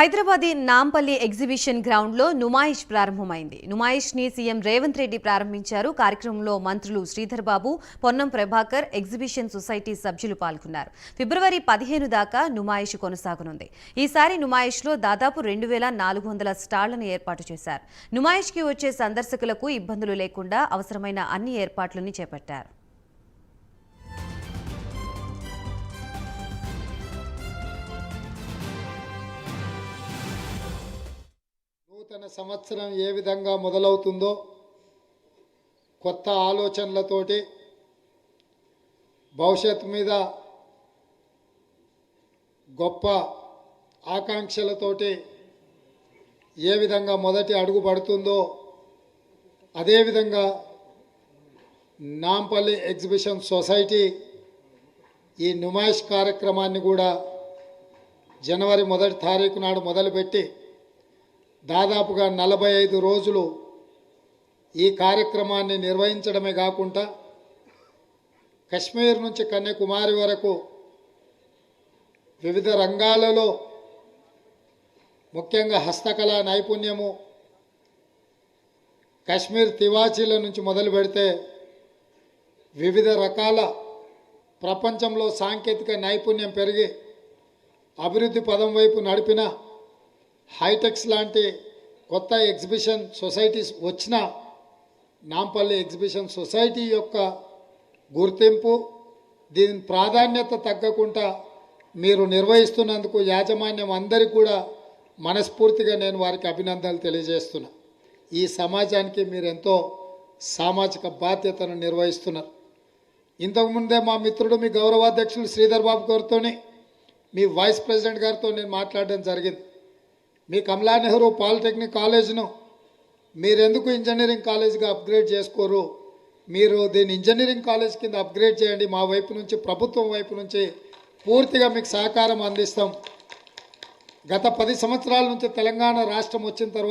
Hyderabadi Nampally exhibition ground లో నుమాయిష్ ప్రారంభమైంది. నుమాయిష్ ని సీఎం రేవంత్ రెడ్డి ప్రారంభించారు. కార్యక్రమంలో మంత్రులు శ్రీధర్ బాబు, పొన్నం ప్రభాకర్, ఎగ్జిబిషన్ సొసైటీ సభ్యులు పాల్గొన్నారు. ఫిబ్రవరి 15 దాకా నుమాయిష్ కొనసాగనుంది. ఈసారి నుమాయిష్ లో దాదాపు 2400 స్టాళ్లను ఏర్పాటు చేశారు. నుమాయిష్ కి వచ్చే సందర్శకులకు ఇబ్బందులు లేకుండా అవసరమైన అన్ని ఏర్పాట్లను చేపట్టారు. నూతన సంవత్సరం ఏ విధంగా మొదలవుతుందో కొత్త ఆలోచనలతోటి భవిష్యత్తు మీద గొప్ప ఆకాంక్షలతోటి ఏ విధంగా మొదటి అడుగు పడుతుందో అదేవిధంగా నాంపల్లి ఎగ్జిబిషన్ సొసైటీ ఈ నుమాయిష్ కార్యక్రమాన్ని కూడా జనవరి 1 తారీఖు నాడు మొదలుపెట్టి దాదాపుగా 45 రోజులు ఈ కార్యక్రమాన్ని నిర్వహించడమే కాకుండా కశ్మీర్ నుంచి కన్యాకుమారి వరకు వివిధ రంగాలలో ముఖ్యంగా హస్తకళా నైపుణ్యము కశ్మీర్ తివాచీల నుంచి మొదలు పెడితే వివిధ రకాల ప్రపంచంలో సాంకేతిక నైపుణ్యం పెరిగి అభివృద్ధి పదం వైపు నడిపిన హైటెక్స్ లాంటి కొత్త ఎగ్జిబిషన్ సొసైటీస్ వచ్చిన నాంపల్లి ఎగ్జిబిషన్ సొసైటీ యొక్క గుర్తింపు దీని ప్రాధాన్యత తగ్గకుండా మీరు నిర్వహిస్తున్నందుకు యాజమాన్యం అందరికీ కూడా మనస్ఫూర్తిగా నేను వారికి అభినందనలు తెలియజేస్తున్నా. ఈ సమాజానికి మీరు ఎంతో సామాజిక బాధ్యతను నిర్వహిస్తున్నారు. ఇంతకుముందే మా మిత్రుడు మీ గౌరవాధ్యక్షులు శ్రీధర్ బాబు గారితో మీ వైస్ ప్రెసిడెంట్ గారితో నేను మాట్లాడడం జరిగింది. మీ కమలా నెహ్రూ పాలిటెక్నిక్ కాలేజ్ను మీరెందుకు ఇంజనీరింగ్ కాలేజ్గా అప్గ్రేడ్ చేసుకోరు, మీరు దీన్ని ఇంజనీరింగ్ కాలేజ్ కింద అప్గ్రేడ్ చేయండి, మా వైపు నుంచి ప్రభుత్వం వైపు నుంచి పూర్తిగా మీకు సహకారం అందిస్తాం. గత 10 సంవత్సరాల నుంచి తెలంగాణ రాష్ట్రం వచ్చిన తర్వాత